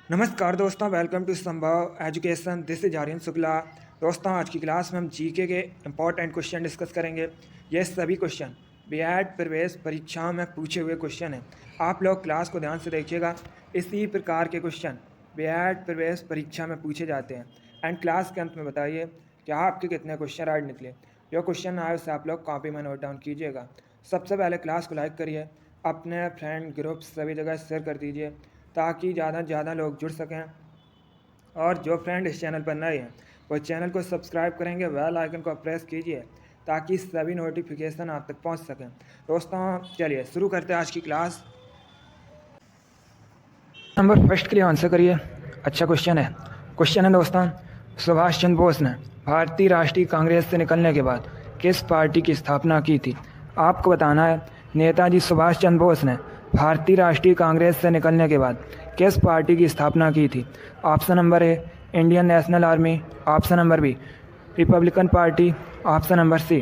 नमस्कार दोस्तों, welcome to Sambhav education. This is Aryan Shukla. दोस्तों, आज की क्लास में हम जीके के इंपॉर्टेंट क्वेश्चन डिस्कस करेंगे। ये सभी क्वेश्चन बीएड प्रवेश परीक्षाओं में पूछे हुए क्वेश्चन हैं। आप लोग क्लास को ध्यान से देखिएगा। इसी प्रकार के क्वेश्चन बीएड प्रवेश परीक्षा में पूछे जाते हैं। एंड क्लास के अंत में बताइए कि आपके कितने क्वेश्चन राइट निकले। जो क्वेश्चन आए उसे आप लोग कॉपी में नोट डाउन कीजिएगा। सबसे पहले क्लास को लाइक करिए, अपने फ्रेंड ग्रुप सभी जगह शेयर कर दीजिए ताकि ज़्यादा से ज़्यादा लोग जुड़ सकें। और जो फ्रेंड इस चैनल पर नए हैं वो चैनल को सब्सक्राइब करेंगे, बेल आइकन को प्रेस कीजिए ताकि सभी नोटिफिकेशन आप तक पहुंच सकें। दोस्तों चलिए शुरू करते हैं आज की क्लास। नंबर फर्स्ट के लिए आंसर करिए। अच्छा क्वेश्चन है दोस्तों, सुभाष चंद्र बोस ने भारतीय राष्ट्रीय कांग्रेस से निकलने के बाद किस पार्टी की स्थापना की थी? आपको बताना है नेताजी सुभाष चंद्र बोस ने भारतीय राष्ट्रीय कांग्रेस से निकलने के बाद किस पार्टी की स्थापना की थी? Option number A Indian National Army, option number B Republican Party, option number C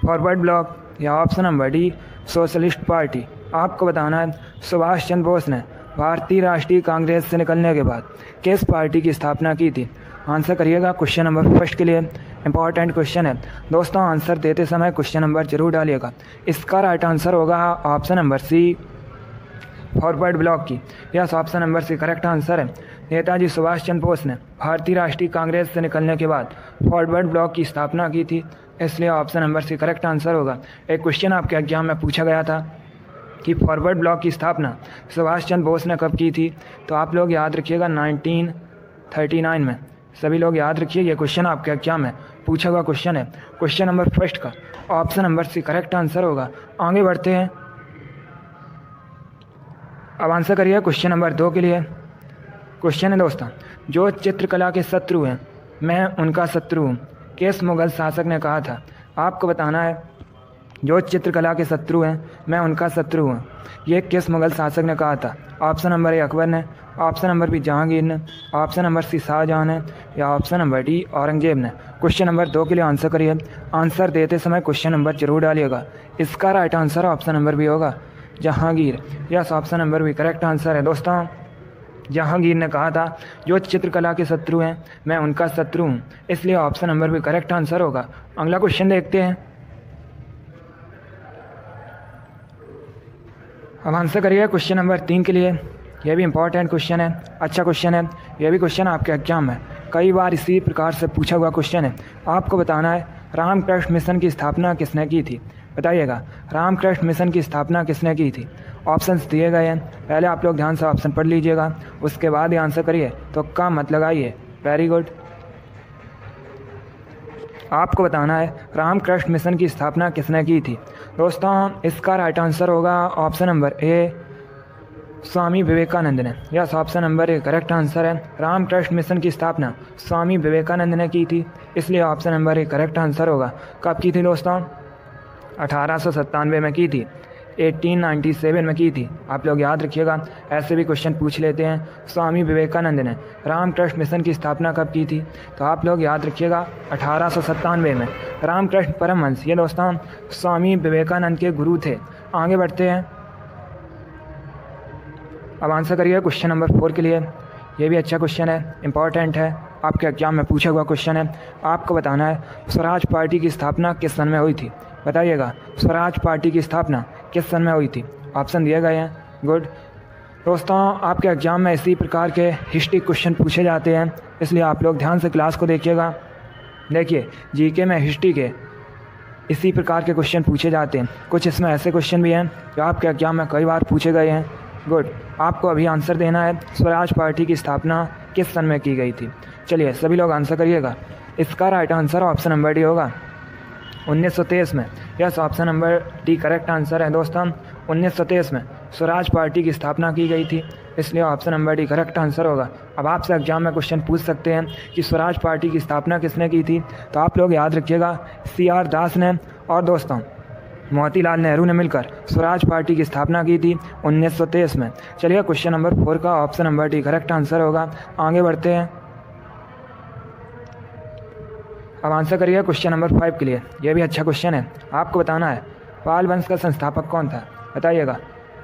Forward Bloc या option number D Socialist Party. आपको बताना है सुभाष चंद्र बोस ने भारतीय राष्ट्रीय कांग्रेस से निकलने के बाद किस पार्टी की स्थापना की थी? आंसर करिएगा। क्वेश्चन नंबर फर्स्ट के लिए इंपॉर्टेंट क्वेश्चन है दोस्तों। आंसर देते समय क्वेश्चन नंबर जरूर डालिएगा। इसका राइट आंसर होगा option number C Forward Bloc की। Yes, option number C correct answer है। नेताजी सुभाष चंद्र बोस ने भारतीय राष्ट्रीय कांग्रेस से निकलने के बाद फॉरवर्ड ब्लॉक की स्थापना की थी, इसलिए option number C correct answer होगा। एक क्वेश्चन आपके एग्जाम में पूछा गया था कि फॉरवर्ड ब्लॉक की स्थापना सुभाष चंद्र बोस ने कब की थी? तो आप लोग याद रखिएगा 1939 में। सभी लोग याद रखिए, ये क्वेश्चन आपके एग्जाम में पूछा हुआ क्वेश्चन है। क्वेश्चन नंबर फर्स्ट का option number C correct answer होगा। आगे बढ़ते हैं, अब आंसर करिए क्वेश्चन नंबर 2 के लिए। क्वेश्चन है दोस्तों, जो चित्रकला के शत्रु हैं मैं उनका शत्रु हूँ, किस मुगल शासक ने कहा था? आपको बताना है जो चित्रकला के शत्रु हैं मैं उनका शत्रु हूँ, ये किस मुगल शासक ने कहा था? ऑप्शन नंबर ए अकबर ने, ऑप्शन नंबर बी जहांगीर ने, ऑप्शन नंबर सी शाहजहां ने या ऑप्शन नंबर डी औरंगजेब ने। क्वेश्चन नंबर 2 के लिए आंसर करिए। आंसर देते समय क्वेश्चन नंबर जरूर डालिएगा। इसका right answer option number B होगा Jahangir. Yes, option number B correct answer है दोस्तों। जहांगीर ने कहा था जो चित्रकला के शत्रु हैं मैं उनका शत्रु हूँ, इसलिए option number B correct answer होगा। अगला क्वेश्चन देखते हैं। अब आंसर करिए क्वेश्चन नंबर 3 के लिए। यह भी इंपॉर्टेंट क्वेश्चन है, अच्छा क्वेश्चन है। यह भी क्वेश्चन आपके एग्जाम में कई बार इसी प्रकार से पूछा हुआ क्वेश्चन है। आपको बताना है रामकृष्ण मिशन की स्थापना किसने की थी? बताइएगा, रामकृष्ण मिशन की स्थापना किसने की थी? ऑप्शंस दिए गए हैं, पहले आप लोग ध्यान से ऑप्शन पढ़ लीजिएगा, उसके बाद ही आंसर करिए। तो का मत लगाइए। Very good. आपको बताना है रामकृष्ण मिशन की स्थापना किसने की थी? दोस्तों इसका राइट आंसर होगा ऑप्शन नंबर ए स्वामी विवेकानंद ने। Yes, option number A correct answer है। रामकृष्ण मिशन की स्थापना स्वामी विवेकानंद ने की थी, इसलिए option number A correct answer होगा। कब की थी दोस्तों? 1897 में की थी, 1897 में की थी। आप लोग याद रखिएगा, ऐसे भी क्वेश्चन पूछ लेते हैं। स्वामी विवेकानंद ने रामकृष्ण मिशन की स्थापना कब की थी? तो आप लोग याद रखिएगा 1897 में। रामकृष्ण परमहंस ये दोस्तों स्वामी विवेकानंद के गुरु थे। आगे बढ़ते हैं, अब आंसर करिए क्वेश्चन नंबर 4 के लिए। ये भी अच्छा क्वेश्चन है, इंपॉर्टेंट है, आपके एग्जाम में पूछा हुआ क्वेश्चन है। आपको बताना है स्वराज पार्टी की स्थापना किस सन में हुई थी? बताइएगा, स्वराज पार्टी की स्थापना किस सन में हुई थी? ऑप्शन दिए गए हैं। गुड दोस्तों, आपके एग्जाम में इसी प्रकार के हिस्ट्री क्वेश्चन पूछे जाते हैं, इसलिए आप लोग ध्यान से क्लास को देखिएगा। देखिए, जीके में हिस्ट्री के इसी प्रकार के क्वेश्चन पूछे जाते हैं। कुछ इसमें ऐसे क्वेश्चन भी हैं जो आपके एग्जाम में कई बार पूछे गए हैं। गुड, आपको अभी आंसर देना है स्वराज पार्टी की स्थापना किस सन में की गई थी। चलिए सभी लोग आंसर करिएगा। इसका right answer option number D होगा 1923 में। Yes, option number D correct answer है दोस्तों। 1923 में स्वराज पार्टी की स्थापना की गई थी, इसलिए option number D correct answer होगा। अब आपसे एग्जाम में क्वेश्चन पूछ सकते हैं कि स्वराज पार्टी की स्थापना किसने की थी? तो आप लोग याद रखिएगा CR दास ने और दोस्तों मोतीलाल नेहरू ने मिलकर स्वराज पार्टी की स्थापना की थी 1923 में। चलिए क्वेश्चन नंबर 4 का option number D correct answer होगा। आगे बढ़ते हैं, अब आंसर करिए क्वेश्चन नंबर 5 के लिए। यह भी अच्छा क्वेश्चन है। आपको बताना है पाल वंश का संस्थापक कौन था? बताइएगा,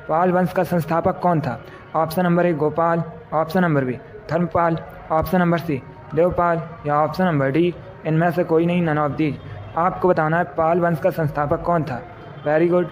पाल वंश का संस्थापक कौन था? Option number A Gopal, option number B Dharmapal, option number C Devapal या ऑप्शन नंबर डी इनमें से कोई नहीं, नन ऑफ दीज। आपको बताना है पाल वंश का संस्थापक कौन था। Very good,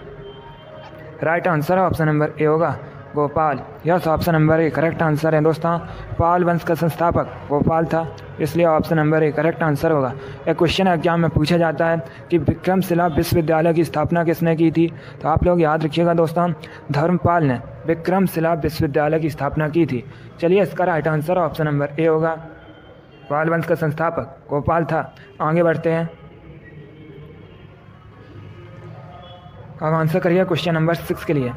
right answer option number A होगा Gopal. Yes, option number A correct answer है दोस्तों। पाल वंश का संस्थापक गोपाल था, इसलिए option number A correct answer होगा। एक क्वेश्चन एग्जाम में पूछा जाता है कि विक्रमशिला विश्वविद्यालय की स्थापना किसने की थी, तो आप लोग याद रखिएगा दोस्तों, धर्मपाल ने विक्रमशिला विश्वविद्यालय की स्थापना की थी। चलिए, इसका right answer option number A होगा। पाल वंश का संस्थापक गोपाल था। आगे बढ़ते हैं, अब आंसर करिए क्वेश्चन नंबर 6 के लिए।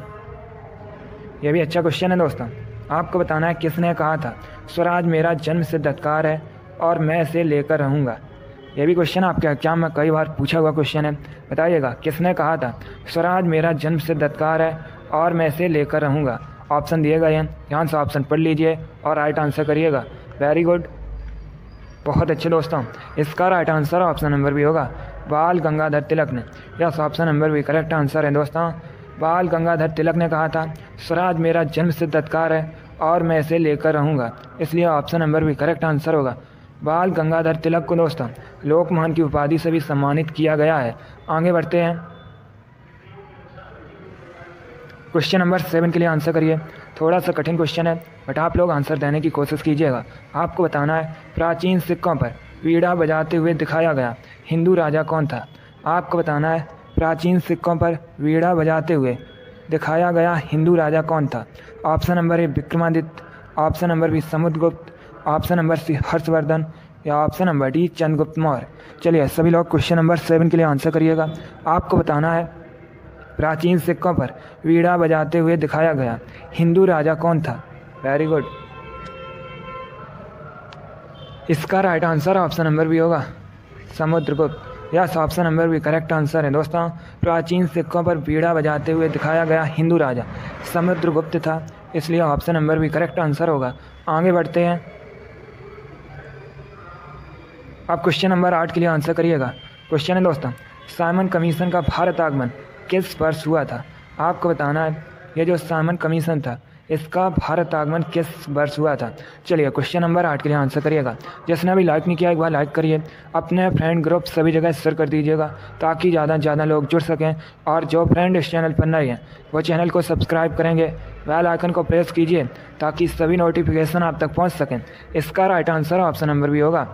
यह भी अच्छा क्वेश्चन है दोस्तों। आपको बताना है किसने कहा था स्वराज मेरा जन्म सिद्ध अधिकार है और मैं इसे लेकर रहूँगा। यह भी क्वेश्चन आपके एग्जाम में कई बार पूछा हुआ क्वेश्चन है। बताइएगा किसने कहा था स्वराज मेरा जन्म सिद्ध अधिकार है और मैं इसे लेकर रहूँगा। ऑप्शन दिए गए हैं, ध्यान से ऑप्शन पढ़ लीजिए और राइट आंसर करिएगा। वेरी गुड, बहुत अच्छे दोस्तों। इसका राइट आंसर ऑप्शन नंबर भी होगा बाल गंगाधर तिलक ने। यस, ऑप्शन नंबर भी करेक्ट आंसर है दोस्तों। बाल गंगाधर तिलक ने कहा था स्वराज मेरा जन्म सिद्ध अधिकार है और मैं इसे लेकर रहूँगा, इसलिए ऑप्शन नंबर भी करेक्ट आंसर होगा। बाल गंगाधर तिलक को दोस्तों लोकमान की उपाधि से भी सम्मानित किया गया है। आगे बढ़ते हैं, क्वेश्चन नंबर 7 के लिए आंसर करिए। थोड़ा सा कठिन क्वेश्चन है, बट आप लोग आंसर देने की कोशिश कीजिएगा। आपको बताना है प्राचीन सिक्कों पर वीणा बजाते हुए दिखाया गया हिंदू राजा कौन था। आपको बताना है प्राचीन सिक्कों पर वीणा बजाते हुए दिखाया गया हिंदू राजा कौन था। Option number A Vikramaditya, option number B Samudragupta, option number C Harshavardhan या option number D Chandragupta Maurya. चलिए, सभी लोग क्वेश्चन नंबर 7 के लिए आंसर करिएगा। आपको बताना है प्राचीन सिक्कों पर वीणा बजाते हुए दिखाया गया हिंदू राजा कौन था। वेरी गुड, इसका राइट आंसर ऑप्शन नंबर भी होगा समुद्रगुप्त। यस, ऑप्शन नंबर भी करेक्ट आंसर है दोस्तों। प्राचीन सिक्कों पर वीणा बजाते हुए दिखाया गया हिंदू राजा समुद्रगुप्त था, इसलिए ऑप्शन नंबर भी करेक्ट आंसर होगा। आगे बढ़ते हैं, आप क्वेश्चन नंबर 8 के लिए आंसर करिएगा। क्वेश्चन है दोस्तों साइमन कमीशन का भारत आगमन किस वर्ष हुआ था। आपको बताना है ये जो साइमन कमीशन था इसका भारत आगमन किस वर्ष हुआ था। चलिए, क्वेश्चन नंबर 8 के लिए आंसर करिएगा। जिसने अभी लाइक नहीं किया एक बार लाइक करिए, अपने फ्रेंड ग्रुप सभी जगह शेयर कर दीजिएगा ताकि ज़्यादा से ज़्यादा लोग जुड़ सकें। और जो फ्रेंड इस चैनल पर नए हैं वो चैनल को सब्सक्राइब करेंगे, बेल आइकन को प्रेस कीजिए ताकि सभी नोटिफिकेशन आप तक पहुँच सकें। इसका राइट आंसर ऑप्शन नंबर भी होगा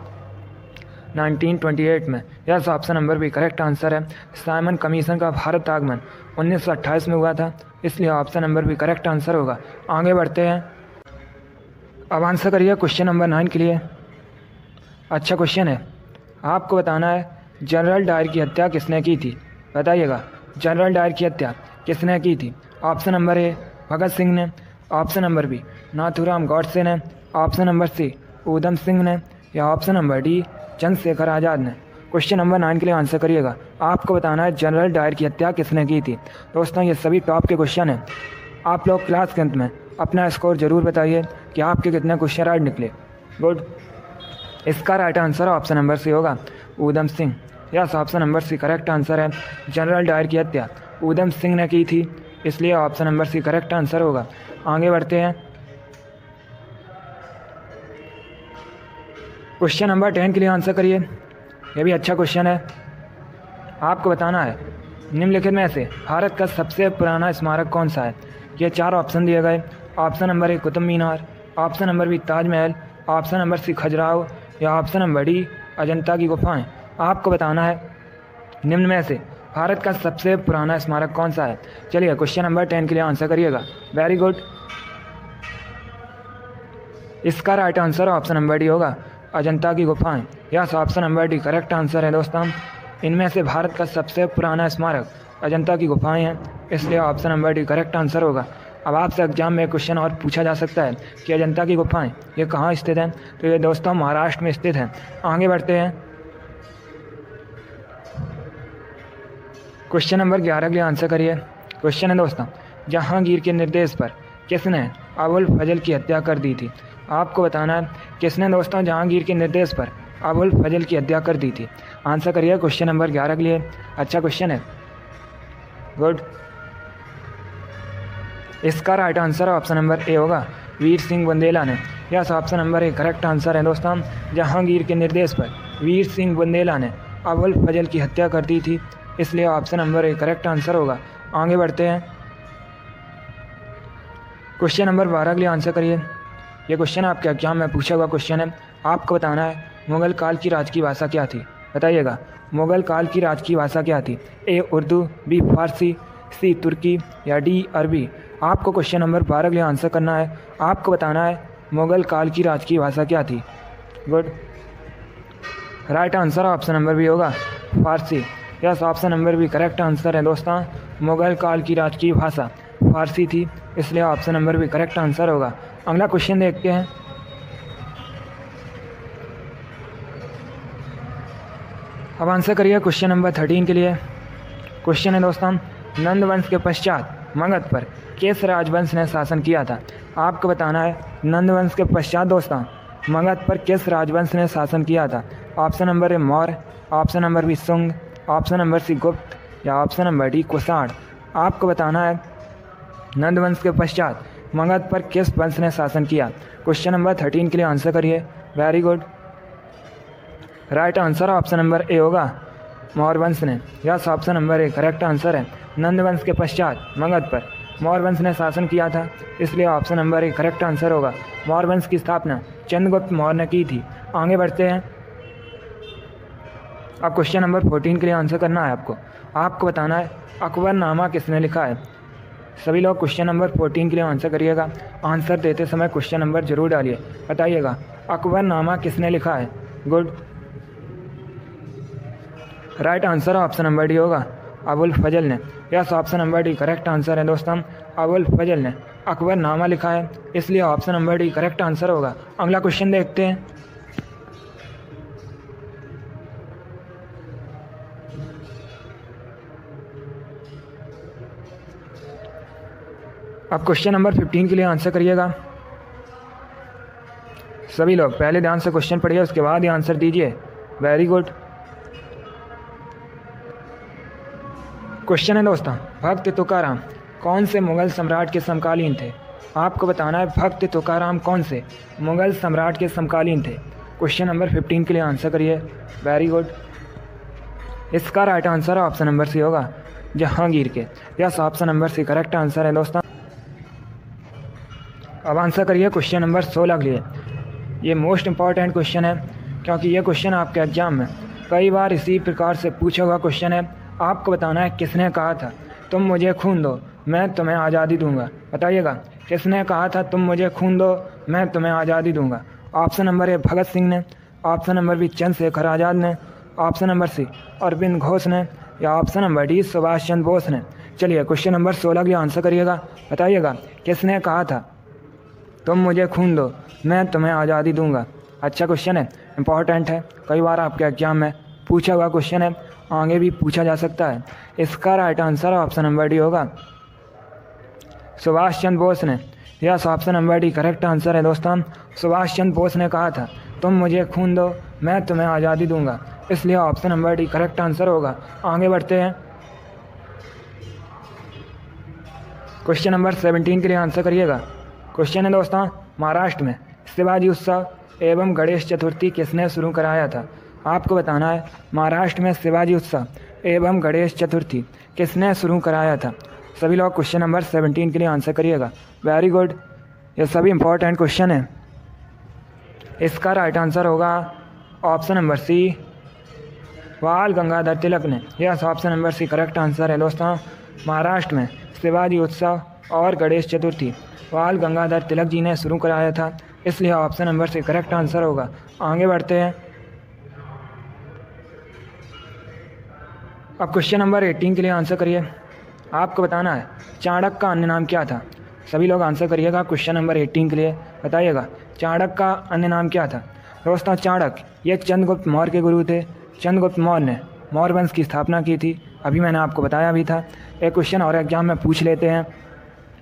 1928 में। यस, ऑप्शन नंबर भी करेक्ट आंसर है। साइमन कमीशन का भारत आगमन 1928 में हुआ था, इसलिए ऑप्शन नंबर भी करेक्ट आंसर होगा। आगे बढ़ते हैं, अब आंसर करिए क्वेश्चन नंबर 9 के लिए। अच्छा क्वेश्चन है। आपको बताना है जनरल डायर की हत्या किसने की थी। बताइएगा जनरल डायर की हत्या किसने की थी। Option number A Bhagat Singh ने, option number B Nathuram Godse ने, option number C Udham Singh ने या option number D Chandrashekhar Azad ने। क्वेश्चन नंबर 9 के लिए आंसर करिएगा। आपको बताना है जनरल डायर की हत्या किसने की थी। दोस्तों ये सभी टॉप के क्वेश्चन हैं। आप लोग क्लास के अंत में अपना स्कोर जरूर बताइए कि आपके कितने क्वेश्चन राइट निकले। गुड, इसका right answer option number C होगा Udham Singh. Yes, option number C correct answer है। जनरल डायर की हत्या ऊधम सिंह ने की थी, इसलिए option number C correct answer होगा। आगे बढ़ते हैं, क्वेश्चन नंबर 10 के लिए आंसर करिए। यह भी अच्छा क्वेश्चन है। आपको बताना है निम्नलिखित में से भारत का सबसे पुराना स्मारक कौन सा है। ये 4 ऑप्शन दिए गए। Option number A Qutub Minar, option number B Taj Mahal, option number C Khajuraho या ऑप्शन नंबर डी अजंता की गुफाएं। आपको बताना है निम्न में से भारत का सबसे पुराना स्मारक कौन सा है। चलिए, क्वेश्चन नंबर 10 के लिए आंसर करिएगा। वेरी गुड, इसका right answer option number D होगा अजंता की गुफाएं। Yes, option number D correct answer है दोस्तों। इनमें से भारत का सबसे पुराना स्मारक अजंता की गुफाएं हैं, इसलिए option number D correct answer होगा। अब आपसे एग्जाम में क्वेश्चन और पूछा जा सकता है कि अजंता की गुफाएं ये कहाँ स्थित हैं, तो ये दोस्तों महाराष्ट्र में स्थित हैं। आगे बढ़ते हैं, क्वेश्चन नंबर 11 के लिए आंसर करिए। क्वेश्चन है दोस्तों जहांगीर के निर्देश पर किसने अबुल फजल की हत्या कर दी थी। आपको बताना है किसने दोस्तों जहांगीर के निर्देश पर अबुल फजल की हत्या कर दी थी। आंसर करिए क्वेश्चन नंबर 11 के लिए। अच्छा क्वेश्चन है। गुड, इसका right answer option number A होगा वीर सिंह बुंदेला ने। Yes, option number A correct answer है दोस्तों। जहांगीर के निर्देश पर वीर सिंह बुंदेला ने अबुल फजल की हत्या कर दी थी, इसलिए option number A correct answer होगा। आगे बढ़ते हैं, क्वेश्चन नंबर 12 के लिए आंसर करिए। ये क्वेश्चन आपके एग्जाम में पूछा हुआ क्वेश्चन है। आपको बताना है मुग़ल काल की राज की भाषा क्या थी, बताइएगा। मुग़ल काल की राज की भाषा क्या थी? ए उर्दू, बी फारसी, सी तुर्की या डी अरबी। आपको क्वेश्चन नंबर 12 के लिए आंसर करना है। आपको बताना है मुग़ल काल की राज की भाषा क्या थी। Good, right answer option number B होगा, Farsi. Yes, option number B correct answer है दोस्तों। मुग़ल काल की राज की भाषा फारसी थी, इसलिए option number B correct answer होगा। अगला क्वेश्चन देखते हैं। अब आंसर करिए क्वेश्चन नंबर 13 के लिए। क्वेश्चन है दोस्तों, नंद वंश के पश्चात मगध पर किस राजवंश ने शासन किया था? आपको बताना है नंद वंश के पश्चात दोस्तों मगध पर किस राजवंश ने शासन किया था। Option number A Maurya, option number B Sunga, option number C Gupta या ऑप्शन नंबर डी कुषाण। आपको बताना है नंद वंश के पश्चात मगध पर किस वंश ने शासन किया। क्वेश्चन नंबर 13 के लिए आंसर करिए। Very good, right answer option number A होगा, मौर्य वंश ने। Yes, option number A correct answer है। नंद वंश के पश्चात मगध पर मौर्य वंश ने शासन किया था, इसलिए option number A correct answer होगा। मौर्य वंश की स्थापना चंद्रगुप्त मौर्य ने की थी। आगे बढ़ते हैं, अब क्वेश्चन नंबर 14 के लिए आंसर करना है आपको। आपको बताना है अकबरनामा किसने लिखा है। सभी लोग क्वेश्चन नंबर 14 के लिए आंसर करिएगा। आंसर देते समय क्वेश्चन नंबर जरूर डालिए, बताइएगा अकबरनामा किसने लिखा है। Good, right answer option number D होगा, अबुल फजल ने। Yes, option number D correct answer है दोस्तों। अबुल फजल ने अकबरनामा लिखा है, इसलिए option number D correct answer होगा। अगला क्वेश्चन देखते हैं। अब क्वेश्चन नंबर 15 के लिए आंसर करिएगा। सभी लोग पहले ध्यान से क्वेश्चन पढ़िए, उसके बाद ही आंसर दीजिए। Very good. क्वेश्चन है दोस्तों, भक्त तुकाराम कौन से मुग़ल सम्राट के समकालीन थे? आपको बताना है भक्त तुकाराम कौन से मुग़ल सम्राट के समकालीन थे। क्वेश्चन नंबर 15 के लिए आंसर करिए। वेरी गुड, इसका right answer option number C होगा, जहांगीर के। Yes, option number C correct answer है दोस्तों। अब आंसर करिए क्वेश्चन नंबर 16 के लिए। ये मोस्ट इंपॉर्टेंट क्वेश्चन है, क्योंकि ये क्वेश्चन आपके एग्जाम में कई बार इसी प्रकार से पूछा हुआ क्वेश्चन है। आपको बताना है किसने कहा था तुम मुझे खून दो मैं तुम्हें आज़ादी दूंगा। बताइएगा किसने कहा था तुम मुझे खून दो मैं तुम्हें आज़ादी दूंगा। Option number A Bhagat Singh ने, option number B Chandrashekhar Azad ने, option number C Aurobindo Ghosh ने या option number D Subhash Chandra Bose ने। चलिए क्वेश्चन नंबर 16 के लिए आंसर करिएगा। बताइएगा किसने कहा था तुम मुझे खून दो मैं तुम्हें आज़ादी दूंगा। अच्छा क्वेश्चन है, इंपॉर्टेंट है, कई बार आपके एग्जाम में पूछा हुआ क्वेश्चन है, आगे भी पूछा जा सकता है। इसका right answer option number D होगा, सुभाष चंद्र बोस ने। Yes, option number D correct answer है दोस्तों। सुभाष चंद्र बोस ने कहा था तुम मुझे खून दो मैं तुम्हें आज़ादी दूंगा, इसलिए option number D correct answer होगा। आगे बढ़ते हैं, क्वेश्चन नंबर 17 के लिए आंसर करिएगा। क्वेश्चन है दोस्तों, महाराष्ट्र में शिवाजी उत्सव एवं गणेश चतुर्थी किसने शुरू कराया था? आपको बताना है महाराष्ट्र में शिवाजी उत्सव एवं गणेश चतुर्थी किसने शुरू कराया था। सभी लोग क्वेश्चन नंबर 17 के लिए आंसर करिएगा। वेरी गुड, ये सभी इंपॉर्टेंट क्वेश्चन है। इसका राइट आंसर होगा option number C, Bal Gangadhar Tilak ने। Yes, option number C correct answer है दोस्तों। महाराष्ट्र में शिवाजी उत्सव और गणेश चतुर्थी बाल गंगाधर तिलक जी ने शुरू कराया था, इसलिए option number C correct answer होगा। आगे बढ़ते हैं, अब क्वेश्चन नंबर 18 के लिए आंसर करिए। आपको बताना है चाणक्य का अन्य नाम क्या था। सभी लोग आंसर करिएगा क्वेश्चन नंबर 18 के लिए। बताइएगा चाणक्य का अन्य नाम क्या था। दोस्तों चाणक्य ये चंद्रगुप्त मौर्य के गुरु थे। चंद्रगुप्त मौर्य ने मौर्य वंश की स्थापना की थी, अभी मैंने आपको बताया भी था। एक क्वेश्चन और एग्जाम में पूछ लेते हैं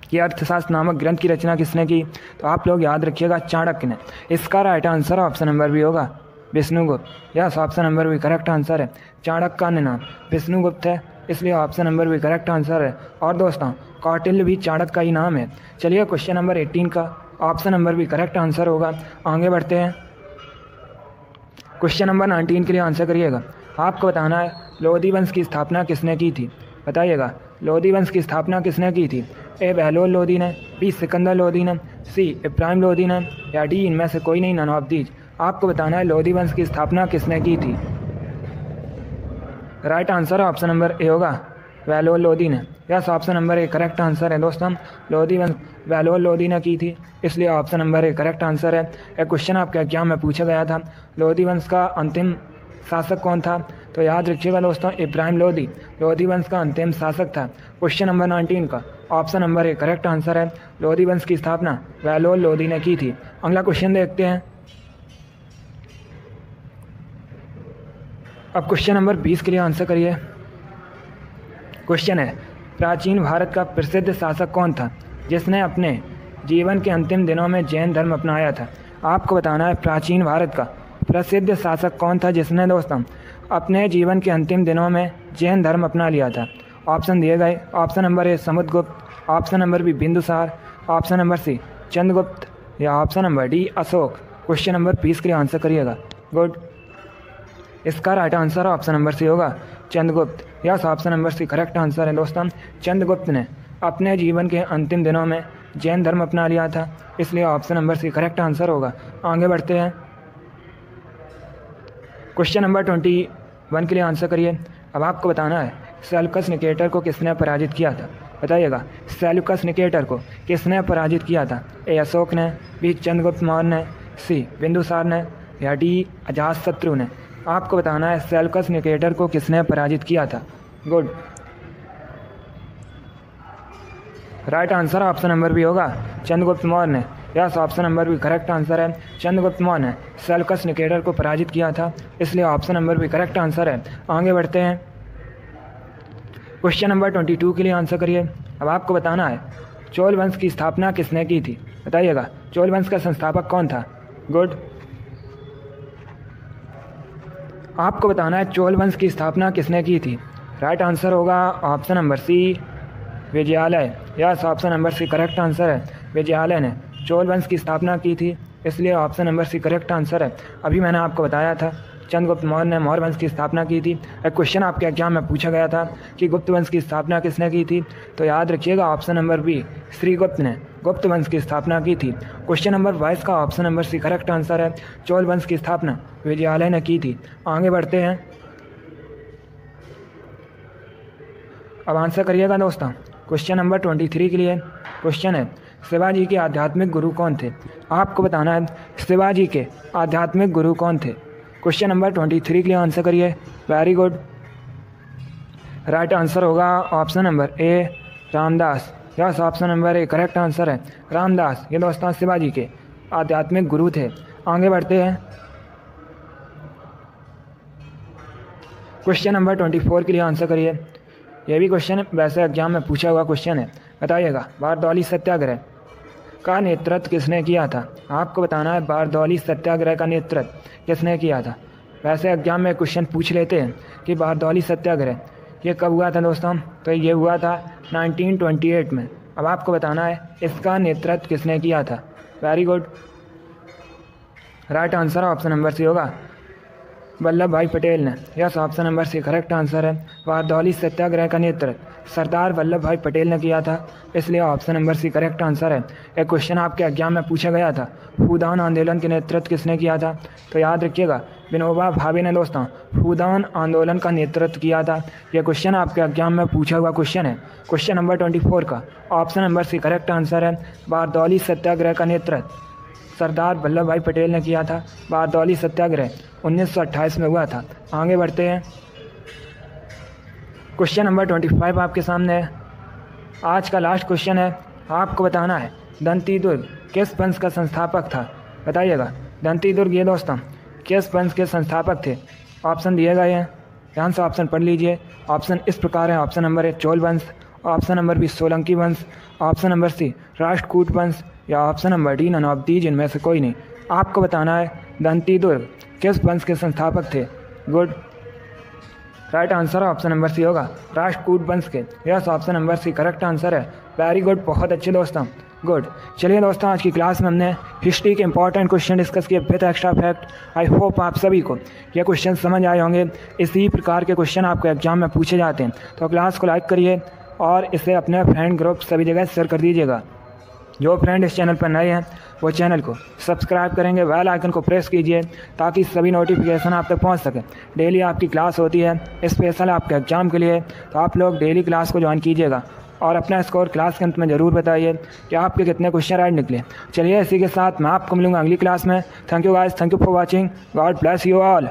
कि अर्थशास्त्र नामक ग्रंथ की रचना किसने की, तो आप लोग याद रखिएगा चाणक्य ने। इसका right answer option number B होगा, Vishnugupta. Yes, option number B correct answer है। चाणक्य का अन्य नाम विष्णुगुप्त है, इसलिए option number B correct answer है। और दोस्तों कौटिल्य भी चाणक्य का ही नाम है। चलिए क्वेश्चन नंबर 18 का option number B correct answer होगा। आगे बढ़ते हैं। क्वेश्चन नंबर 19 के लिए आंसर करिएगा। आपको बताना है लोधी वंश की स्थापना किसने की थी, बताइएगा। लोधी वंश की स्थापना किसने की थी? ए बहलोल लोधी ने, बी सिकंदर लोधी ने, सी इब्राहिम लोधी ने, या डी इनमें से कोई नहीं, नन ऑफ दीज। आपको बताना है लोधी वंश की स्थापना किसने की थी। Right answer option number A होगा, बहलोल लोधी ने। Yes, option number A correct answer है दोस्तों। लोधी वंश बहलोल लोधी ने की थी, इसलिए option number A correct answer है। एक क्वेश्चन आपके एग्जाम में पूछा गया था, लोधी वंश का अंतिम शासक कौन था? तो याद रखिएगा दोस्तों, इब्राहिम लोधी लोधी वंश का अंतिम शासक था। क्वेश्चन नंबर 19 का option number A correct answer है। लोधी वंश की स्थापना बहलोल लोधी ने की थी। अगला क्वेश्चन देखते हैं। अब क्वेश्चन नंबर 20 के लिए आंसर करिए। क्वेश्चन है, प्राचीन भारत का प्रसिद्ध शासक कौन था जिसने अपने जीवन के अंतिम दिनों में जैन धर्म अपनाया था? आपको बताना है प्राचीन भारत का प्रसिद्ध शासक कौन था जिसने दोस्तों अपने जीवन के अंतिम दिनों में जैन धर्म अपना लिया था। ऑप्शन दिए गए, option number A Samudragupta, option number B Bindusara, option number C Chandragupta, या option number D Ashoka. Question number 20 के लिए आंसर करिएगा। गुड, इसका right answer option number C होगा, Chandragupta. Yes, option number C correct answer है दोस्तों। चंद्रगुप्त ने अपने जीवन के अंतिम दिनों में जैन धर्म अपना लिया था, इसलिए option number C correct answer होगा। आगे बढ़ते हैं। क्वेश्चन नंबर 21 के लिए आंसर करिए। अब आपको बताना है सेल्यूकस निकेटर को किसने पराजित किया था, बताइएगा। सेल्यूकस निकेटर को किसने पराजित किया था? ए अशोक ने, बी चंद्रगुप्त मौर्य ने, सी बिंदुसार ने, या डी अजातशत्रु ने। आपको बताना है सेल्यूकस निकेटर को किसने पराजित किया था। Good, right answer option number B होगा, चंद्रगुप्त मौर्य ने। Yes, option number B correct answer है। चंद्रगुप्त मौर्य ने सेल्यूकस निकेटर को पराजित किया था, इसलिए option number B correct answer है। आगे बढ़ते हैं। क्वेश्चन नंबर 22 के लिए आंसर करिए। अब आपको बताना है चोल वंश की स्थापना किसने की थी, बताइएगा। चोल वंश का संस्थापक कौन था? गुड, आपको बताना है चोल वंश की स्थापना किसने की थी। राइट आंसर होगा option number C Vijayalaya. Yes, option number C correct answer है। विजयालय ने चोल वंश की स्थापना की थी, इसलिए option number C correct answer है। अभी मैंने आपको बताया था चंद्रगुप्त मौर्य ने मौर्य वंश की स्थापना की थी। एक क्वेश्चन आपके एग्जाम में पूछा गया था कि गुप्त वंश की स्थापना किसने की थी, तो याद रखिएगा ऑप्शन नंबर बी श्रीगुप्त ने गुप्त वंश की स्थापना की थी। क्वेश्चन नंबर 22 का option number C correct answer है। चोल वंश की स्थापना विजयालय ने की थी। आगे बढ़ते हैं। अब आंसर करिएगा दोस्तों क्वेश्चन नंबर 23 के लिए। क्वेश्चन है शिवाजी के आध्यात्मिक गुरु कौन थे? आपको बताना है शिवाजी के आध्यात्मिक गुरु कौन थे। क्वेश्चन नंबर 23 के लिए आंसर करिए। वेरी गुड, राइट आंसर होगा option number A Ramdas. Yes, option number A correct answer है, रामदास। ये दोस्तों शिवाजी के आध्यात्मिक गुरु थे। आगे बढ़ते हैं। क्वेश्चन नंबर 24 के लिए आंसर करिए। यह भी क्वेश्चन वैसे एग्जाम में पूछा हुआ क्वेश्चन है। बताइएगा बारदौली सत्याग्रह का नेतृत्व किसने किया था? आपको बताना है बारदौली सत्याग्रह का नेतृत्व किसने किया था। वैसे एग्जाम में क्वेश्चन पूछ लेते हैं कि बारदौली सत्याग्रह ये कब हुआ था दोस्तों, तो ये हुआ था 1928 में। अब आपको बताना है इसका नेतृत्व किसने किया था। Very good, right answer option number C होगा, वल्लभ भाई पटेल ने। Yes, option number C correct answer है। बारदौली सत्याग्रह का नेतृत्व सरदार वल्लभ भाई पटेल ने किया था, इसलिए option number C correct answer है। एक क्वेश्चन आपके एग्जाम में पूछा गया था फूदान आंदोलन के नेतृत्व किसने किया था, तो याद रखिएगा विनोबा भावे ने दोस्तों फूदान आंदोलन का नेतृत्व किया था। यह क्वेश्चन आपके एग्जाम में पूछा हुआ क्वेश्चन है। क्वेश्चन नंबर 24 का option number C correct answer है। बारदौली सत्याग्रह का नेतृत्व सरदार वल्लभ भाई पटेल ने किया था। बारदौली सत्याग्रह 1928 में हुआ था। आगे बढ़ते हैं। क्वेश्चन नंबर 25 आपके सामने है। आज का लास्ट क्वेश्चन है। आपको बताना है दंती दुर्ग किस वंश का संस्थापक था। बताइएगा दंती दुर्ग ये दोस्तों किस वंश के संस्थापक थे। ऑप्शन दिए गए हैं, ध्यान से ऑप्शन पढ़ लीजिए। ऑप्शन इस प्रकार है। ऑप्शन नंबर ए चोल वंश, ऑप्शन नंबर बी सोलंकी वंश, ऑप्शन नंबर सी राष्ट्रकूट वंश, या option number D none of these इनमें से कोई नहीं। आपको बताना है दंती दुर्ग किस वंश के संस्थापक थे। Good, right answer option number C होगा राष्ट्रकूट वंश के। Yes, option number C correct answer है। वेरी गुड, बहुत अच्छे दोस्तों। गुड। चलिए दोस्तों, आज की क्लास में हमने हिस्ट्री के इंपॉर्टेंट क्वेश्चन डिस्कस किए with extra fact. I hope आप सभी को ये क्वेश्चन समझ आए होंगे। इसी प्रकार के क्वेश्चन आपको एग्जाम में पूछे जाते हैं, तो क्लास को लाइक करिए और इसे अपने फ्रेंड ग्रुप सभी जगह शेयर कर दीजिएगा। जो फ्रेंड इस चैनल पर नए हैं वो चैनल को सब्सक्राइब करेंगे, बेल आइकन को प्रेस कीजिए ताकि सभी नोटिफिकेशन आप तक पहुंच सके। डेली आपकी क्लास होती है स्पेशल आपके एग्जाम के लिए, तो आप लोग डेली क्लास को ज्वाइन कीजिएगा और अपना स्कोर क्लास के अंत में ज़रूर बताइए कि आपके कितने क्वेश्चन राइट निकले। चलिए इसी के साथ मैं आपको मिलूंगा अगली क्लास में। Thank you guys, thank you for watching. God bless you all.